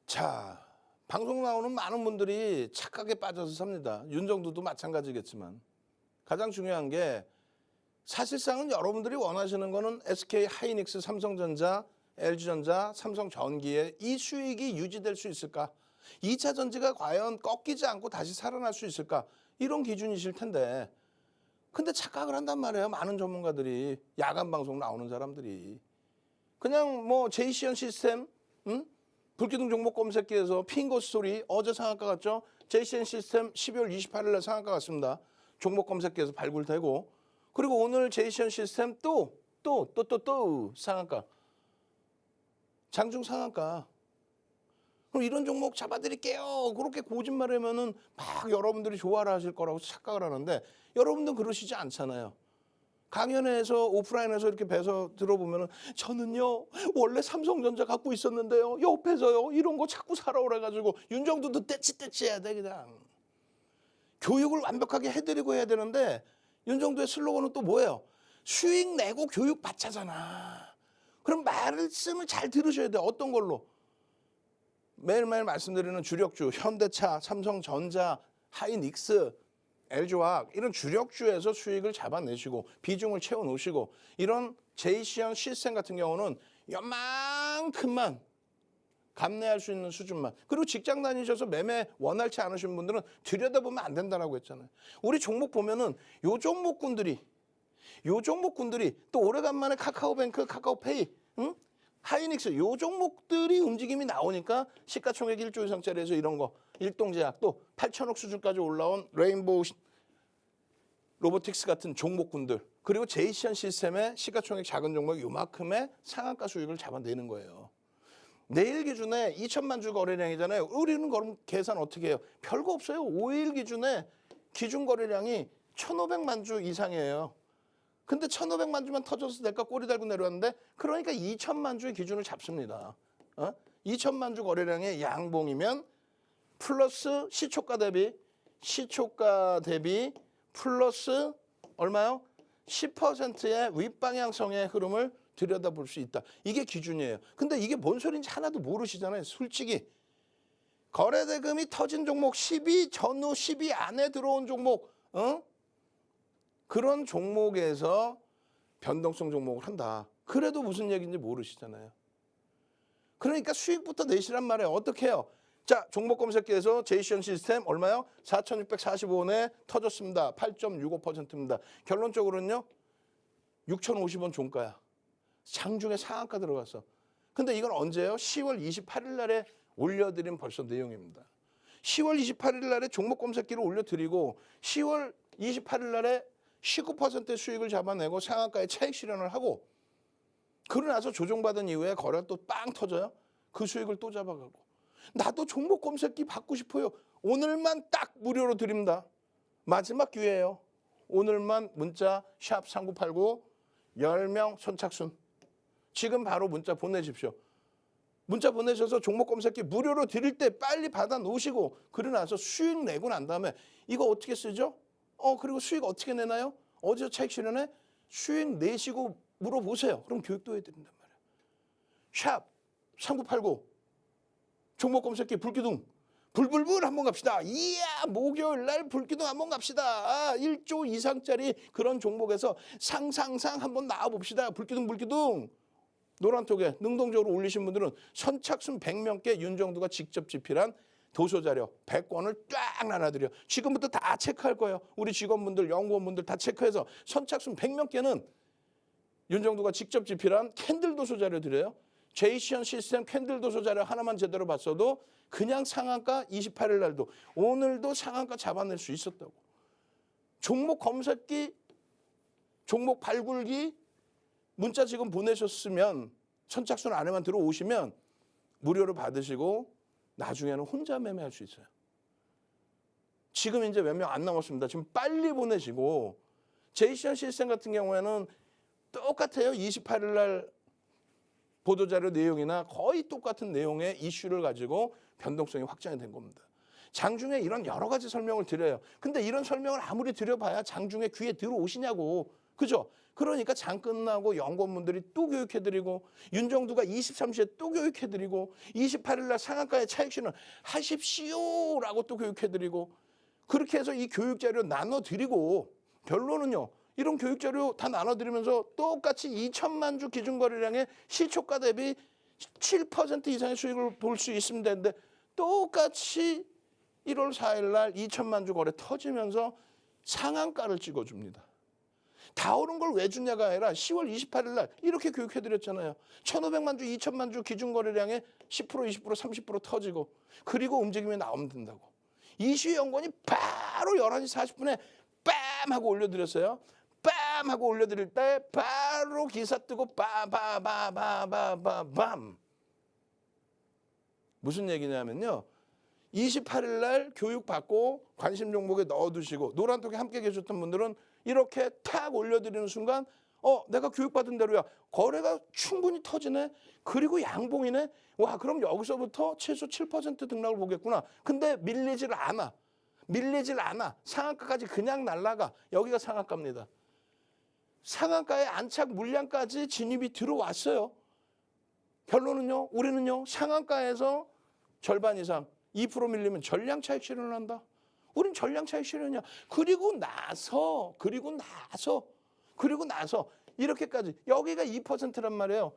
Speaker 2: 자, 방송 나오는 많은 분들이 착각에 빠져서 삽니다. 윤정두도 마찬가지겠지만 가장 중요한 게 사실상은 여러분들이 원하시는 거는 SK 하이닉스, 삼성전자, LG전자, 삼성전기의 이 수익이 유지될 수 있을까? 2차 전지가 과연 꺾이지 않고 다시 살아날 수 있을까? 이런 기준이실 텐데 근데 착각을 한단 말이에요. 많은 전문가들이 야간 방송 나오는 사람들이 그냥 뭐 제이시언 시스템 불기둥 종목 검색기에서 핑거 스토리 어제 상한가 갔죠. 제이시언 시스템 12월 28일 날 상한가 갔습니다. 종목 검색기에서 발굴되고 그리고 오늘 제이시언 시스템 또 상한가. 장중 상한가. 그럼 이런 종목 잡아드릴게요. 그렇게 거짓말하면은 막 여러분들이 좋아라 하실 거라고 착각을 하는데 여러분들은 그러시지 않잖아요. 강연회에서 오프라인에서 이렇게 뵈서 들어보면은 저는요 원래 삼성전자 갖고 있었는데요 옆에서요 이런 거 자꾸 사라 그래가지고 윤정두도 떼치 해야 돼 그냥. 교육을 완벽하게 해드리고 해야 되는데 윤정두의 슬로건은 또 뭐예요? 수익 내고 교육 받자잖아. 그럼 말씀을 잘 들으셔야 돼. 어떤 걸로? 매일매일 말씀드리는 주력주 현대차, 삼성전자, 하이닉스, LG화학 이런 주력주에서 수익을 잡아내시고 비중을 채워놓으시고 이런 제이시언 시스템 같은 경우는 요만큼만 감내할 수 있는 수준만. 그리고 직장 다니셔서 매매 원활치 않으신 분들은 들여다보면 안 된다라고 했잖아요. 우리 종목 보면은 요 종목군들이 또 오래간만에 카카오뱅크, 카카오페이, 하이닉스 요 종목들이 움직임이 나오니까 시가총액 1조 이상짜리에서 이런 거 일동제약 또 8천억 수준까지 올라온 레인보우 로보틱스 같은 종목군들 그리고 제이시언 시스템의 시가총액 작은 종목 요만큼의 상한가 수익을 잡아내는 거예요. 내일 기준에 2천만 주 거래량이잖아요. 우리는 그럼 계산 어떻게 해요? 별거 없어요. 5일 기준에 기준 거래량이 1,500만 주 이상이에요. 근데 1,500만 주만 터져서 내가 꼬리 달고 내려왔는데 그러니까 2천만 주의 기준을 잡습니다. 2천만 주 거래량의 양봉이면 플러스 시초가 대비 플러스 얼마요? 10%의 윗방향성의 흐름을 들여다볼 수 있다. 이게 기준이에요. 근데 이게 뭔 소리인지 하나도 모르시잖아요. 솔직히. 거래대금이 터진 종목 12 전후 12 안에 들어온 종목 그런 종목에서 변동성 종목을 한다. 그래도 무슨 얘기인지 모르시잖아요. 그러니까 수익부터 내시란 말이에요. 어떻게 해요? 자, 종목 검색기에서 제이시언 시스템 얼마요? 4,645원에 터졌습니다. 8.65%입니다. 결론적으로는요. 6,050원 종가야. 장중에 상한가 들어갔어. 근데 이건 언제예요? 10월 28일 날에 올려드린 벌써 내용입니다. 10월 28일 날에 종목 검색기를 올려드리고 10월 28일 날에 19%의 수익을 잡아내고 상한가에 차익 실현을 하고 그러고 나서 조정받은 이후에 거래가 또 빵 터져요. 그 수익을 또 잡아가고 나도 종목 검색기 받고 싶어요. 오늘만 딱 무료로 드립니다. 마지막 기회예요. 오늘만 문자 샵 3989 10명 선착순 지금 바로 문자 보내십시오. 문자 보내셔서 종목 검색기 무료로 드릴 때 빨리 받아 놓으시고 그러고 나서 수익 내고 난 다음에 이거 어떻게 쓰죠? 그리고 수익 어떻게 내나요? 어디서 차익 실현해? 수익 내시고 물어보세요. 그럼 교육도 해드린단 말이에요. 샵 3989 종목 검색기 불기둥 불불불 한번 갑시다. 이야 목요일 날 불기둥 한번 갑시다. 1조 이상짜리 그런 종목에서 상상상 한번 나와봅시다. 불기둥. 노란톡에 능동적으로 올리신 분들은 선착순 100명께 윤정두가 직접 집필한 도서자료 100권을 쫙 나눠드려. 지금부터 다 체크할 거예요. 우리 직원분들, 연구원분들 다 체크해서 선착순 100명께는 윤정두가 직접 집필한 캔들 도서자료 드려요. 제이시언 시스템 캔들 도서자료 하나만 제대로 봤어도 그냥 상한가 28일 날도 오늘도 상한가 잡아낼 수 있었다고. 종목 검색기, 종목 발굴기 문자 지금 보내셨으면 선착순 안에만 들어오시면 무료로 받으시고 나중에는 혼자 매매할 수 있어요. 지금 이제 몇 명 안 남았습니다. 지금 빨리 보내시고 제이시언 시스템 같은 경우에는 똑같아요. 28일 날 보도자료 내용이나 거의 똑같은 내용의 이슈를 가지고 변동성이 확장이 된 겁니다. 장중에 이런 여러 가지 설명을 드려요. 근데 이런 설명을 아무리 드려봐야 장중에 귀에 들어오시냐고. 그죠? 그러니까 장 끝나고 연구원분들이 또 교육해드리고 윤정두가 23시에 또 교육해드리고 28일 날 상한가의 차익실현 하십시오라고 또 교육해드리고 그렇게 해서 이 교육자료 나눠드리고 결론은요. 이런 교육자료 다 나눠드리면서 똑같이 2천만 주 기준거래량의 시초가 대비 7% 이상의 수익을 볼 수 있으면 되는데 똑같이 1월 4일 날 2천만 주 거래 터지면서 상한가를 찍어줍니다. 다 오른 걸 왜 주냐가 아니라 10월 28일 날 이렇게 교육해드렸잖아요. 1,500만 주, 2천만 주 기준거래량의 10%, 20%, 30% 터지고 그리고 움직임이 나오면 된다고. 이슈 연구원이 바로 11시 40분에 빰 하고 올려드렸어요. 빰 하고 올려드릴 때 바로 기사 뜨고 빠바바바바밤. 무슨 얘기냐면요. 28일 날 교육받고 관심 종목에 넣어두시고 노란톡에 함께 계셨던 분들은 이렇게 탁 올려드리는 순간 내가 교육받은 대로야. 거래가 충분히 터지네. 그리고 양봉이네. 와 그럼 여기서부터 최소 7% 등락을 보겠구나. 근데 밀리질 않아. 상한가까지 그냥 날아가. 여기가 상한가입니다. 상한가의 안착 물량까지 진입이 들어왔어요. 결론은요. 우리는요. 상한가에서 절반 이상 2% 밀리면 전량 차익 실현을 한다. 우린 전량 차익 실현이야. 그리고 나서 이렇게까지 여기가 2%란 말이에요.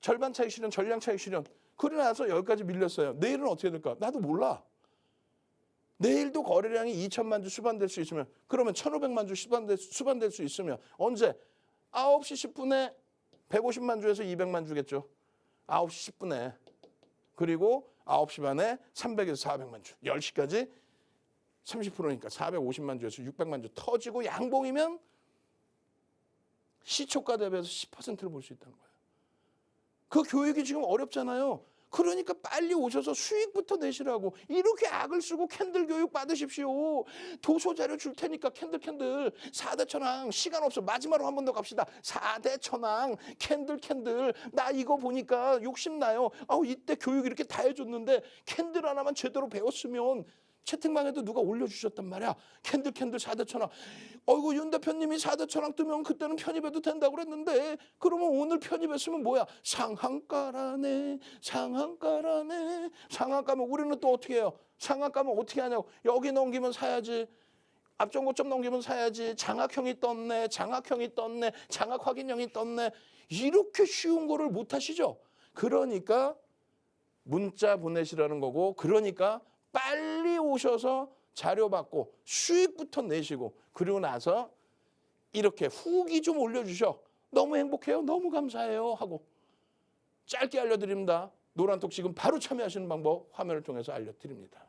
Speaker 2: 절반 차익 실현, 전량 차익 실현. 그러고 나서 여기까지 밀렸어요. 내일은 어떻게 될까? 나도 몰라. 내일도 거래량이 2천만 주 수반될 수 있으면 그러면 1,500만 주 수반될 수 있으면 언제? 9시 10분에 150만 주에서 200만 주겠죠. 9시 10분에. 그리고 9시 반에 300에서 400만 주. 10시까지 30%니까 450만 주에서 600만 주 터지고 양봉이면 시초가 대비해서 10%를 볼 수 있다는 거예요. 그 교육이 지금 어렵잖아요. 그러니까 빨리 오셔서 수익부터 내시라고. 이렇게 악을 쓰고 캔들 교육 받으십시오. 도서자료 줄 테니까 캔들 4대 천왕 시간 없어. 마지막으로 한 번 더 갑시다. 4대 천왕 캔들 나 이거 보니까 욕심나요. 이때 교육 이렇게 다 해줬는데 캔들 하나만 제대로 배웠으면 채팅방에도 누가 올려주셨단 말이야. 캔들 4대 천왕. 어이구 윤 대표님이 4대 천왕 뜨면 그때는 편입해도 된다고 그랬는데 그러면 오늘 편입했으면 뭐야. 상한가라네. 상한가면 우리는 또 어떻게 해요. 상한가면 어떻게 하냐고. 여기 넘기면 사야지. 앞전고점 넘기면 사야지. 장악형이 떴네. 장악 확인형이 떴네. 이렇게 쉬운 거를 못 하시죠. 그러니까 문자 보내시라는 거고 그러니까 빨리 오셔서 자료 받고 수익부터 내시고 그리고 나서 이렇게 후기 좀 올려주셔. 너무 행복해요. 너무 감사해요. 하고 짧게 알려드립니다. 노란톡 지금 바로 참여하시는 방법 화면을 통해서 알려드립니다.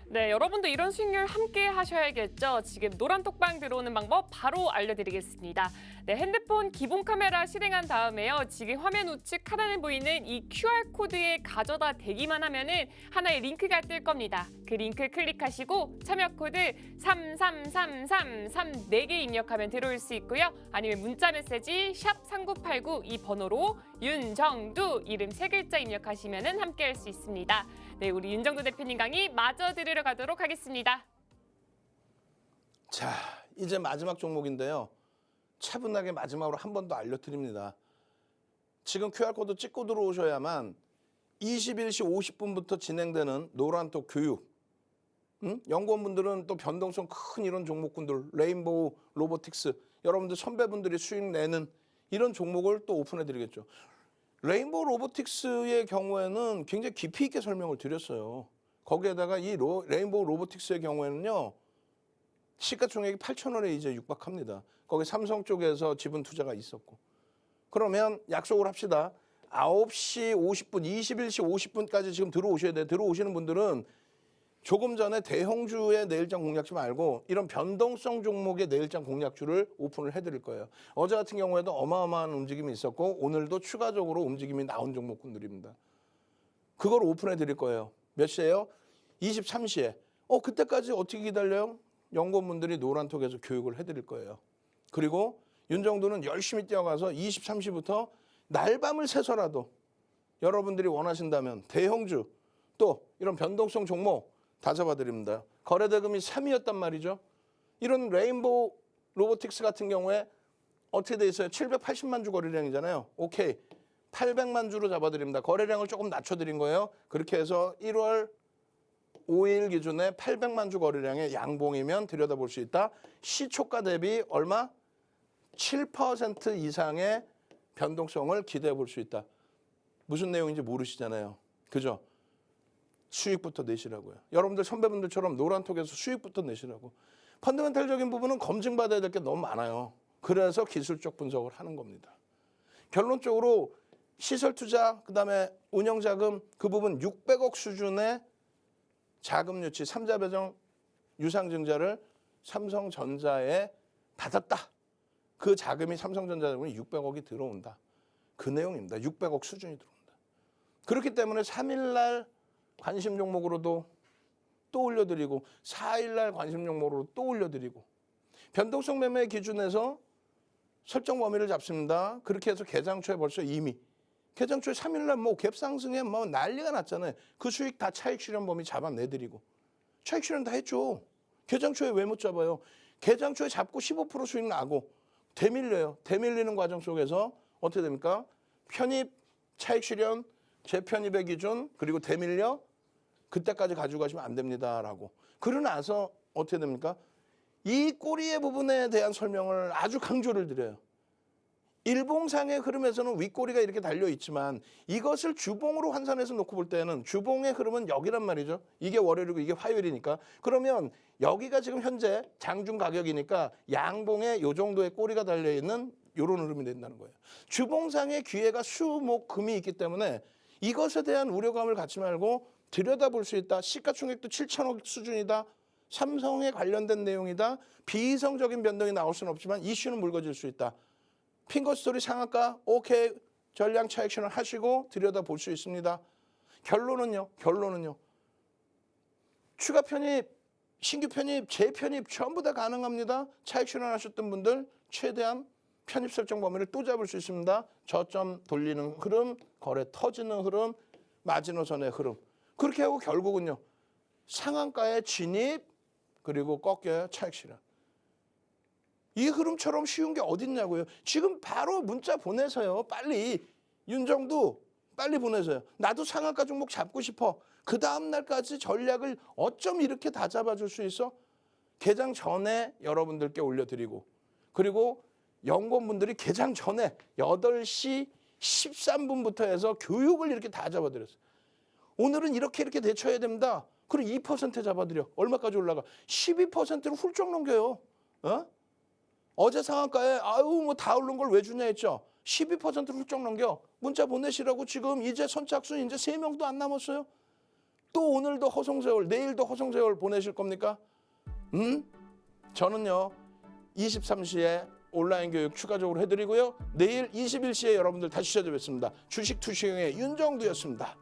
Speaker 1: 네, 여러분도 이런 수익률 함께 하셔야겠죠. 지금 노란톡방 들어오는 방법 바로 알려드리겠습니다. 네, 핸드폰 기본 카메라 실행한 다음에요. 지금 화면 우측 하단에 보이는 이 QR코드에 가져다 대기만 하면은 하나의 링크가 뜰 겁니다. 그 링크 클릭하시고 참여 코드 33333 4개 입력하면 들어올 수 있고요. 아니면 문자 메시지 샵 3989 이 번호로 윤정두 이름 3글자 입력하시면은 함께 할 수 있습니다. 네, 우리 윤정두 대표님 강의 마저 들으러 가도록 하겠습니다.
Speaker 2: 자, 이제 마지막 종목인데요. 차분하게 마지막으로 한 번 더 알려드립니다. 지금 QR코드 찍고 들어오셔야만 21시 50분부터 진행되는 노란톡 교육, 연구원분들은 또 변동성 큰 이런 종목군들, 레인보우 로보틱스, 여러분들 선배분들이 수익 내는 이런 종목을 또 오픈해 드리겠죠. 레인보우 로보틱스의 경우에는 굉장히 깊이 있게 설명을 드렸어요. 거기에다가 이 레인보우 로보틱스의 경우에는요, 시가총액이 8,000원에 이제 육박합니다. 거기 삼성 쪽에서 지분 투자가 있었고. 그러면 약속을 합시다. 9시 50분, 21시 50분까지 지금 들어오셔야 돼요. 들어오시는 분들은 조금 전에 대형주의 내일장 공략주 말고 이런 변동성 종목의 내일장 공략주를 오픈을 해드릴 거예요. 어제 같은 경우에도 어마어마한 움직임이 있었고 오늘도 추가적으로 움직임이 나온 종목군들입니다. 그걸 오픈해 드릴 거예요. 몇 시에요? 23시에. 그때까지 어떻게 기다려요? 연구원분들이 노란톡에서 교육을 해드릴 거예요. 그리고 윤정도는 열심히 뛰어가서 23시부터 날밤을 새서라도 여러분들이 원하신다면 대형주 또 이런 변동성 종목 다 잡아드립니다. 거래대금이 3위였단 말이죠. 이런 레인보우 로보틱스 같은 경우에 어떻게 돼 있어요? 780만 주 거래량이잖아요. 오케이. 800만 주로 잡아드립니다. 거래량을 조금 낮춰드린 거예요. 그렇게 해서 1월 5일 기준에 800만 주 거래량의 양봉이면 들여다볼 수 있다. 시초가 대비 얼마? 7% 이상의 변동성을 기대해 볼 수 있다. 무슨 내용인지 모르시잖아요. 그죠? 수익부터 내시라고요. 여러분들 선배분들처럼 노란톡에서 수익부터 내시라고. 펀더멘탈적인 부분은 검증받아야 될 게 너무 많아요. 그래서 기술적 분석을 하는 겁니다. 결론적으로 시설 투자, 그다음에 운영자금 그 부분 600억 수준의 자금 유치 3자 배정 유상증자를 삼성전자에 받았다. 그 자금이 삼성전자자금이 600억이 들어온다. 그 내용입니다. 600억 수준이 들어온다. 그렇기 때문에 3일날 관심 종목으로도 또 올려드리고 4일날 관심 종목으로 또 올려드리고 변동성 매매 기준에서 설정 범위를 잡습니다. 그렇게 해서 개장 초에 벌써 이미 개장 초에 3일날 뭐 갭 상승에 뭐 난리가 났잖아요. 그 수익 다 차익 실현 범위 잡아내드리고 차익 실현 다 했죠. 개장 초에 왜 못 잡아요? 개장 초에 잡고 15% 수익 나고 되밀려요. 되밀리는 과정 속에서 어떻게 됩니까? 편입, 차익 실현, 재편입의 기준, 그리고 되밀려 그때까지 가지고 가시면 안 됩니다라고. 그러고 나서 어떻게 됩니까? 이 꼬리의 부분에 대한 설명을 아주 강조를 드려요. 일봉상의 흐름에서는 윗꼬리가 이렇게 달려 있지만 이것을 주봉으로 환산해서 놓고 볼 때는 주봉의 흐름은 여기란 말이죠. 이게 월요일이고 이게 화요일이니까. 그러면 여기가 지금 현재 장중 가격이니까 양봉에 이 정도의 꼬리가 달려 있는 이런 흐름이 된다는 거예요. 주봉상의 기회가 수목금이 있기 때문에 이것에 대한 우려감을 갖지 말고 들여다볼 수 있다. 시가총액도 7천억 수준이다. 삼성에 관련된 내용이다. 비이성적인 변동이 나올 수는 없지만 이슈는 묽어질 수 있다. 핑거스토리 상한가 오케이 전량 차익 실현 하시고 들여다볼 수 있습니다. 결론은요. 추가 편입, 신규 편입, 재편입 전부 다 가능합니다. 차익 실현하셨던 분들 최대한 편입 설정 범위를 또 잡을 수 있습니다. 저점 돌리는 흐름, 거래 터지는 흐름, 마지노선의 흐름. 그렇게 하고 결국은요. 상한가에 진입 그리고 꺾여야 차익 실현. 이 흐름처럼 쉬운 게 어딨냐고요. 지금 바로 문자 보내세요. 빨리. 윤정도 빨리 보내세요. 나도 상한가 종목 잡고 싶어. 그 다음 날까지 전략을 어쩜 이렇게 다 잡아줄 수 있어? 개장 전에 여러분들께 올려드리고 그리고 연구원분들이 개장 전에 8시 13분부터 해서 교육을 이렇게 다 잡아드렸어요. 오늘은 이렇게 대처해야 됩니다. 그리고 2% 잡아드려. 얼마까지 올라가? 12%를 훌쩍 넘겨요. 어제 상한가에 뭐 다 오른 걸 왜 주냐 했죠. 12%를 훌쩍 넘겨. 문자 보내시라고 지금 이제 선착순 이제 3명도 안 남았어요. 또 오늘도 허송세월, 내일도 허송세월 보내실 겁니까? 저는요. 23시에 온라인 교육 추가적으로 해드리고요. 내일 21시에 여러분들 다시 찾아뵙습니다. 주식 투시형의 윤정두였습니다.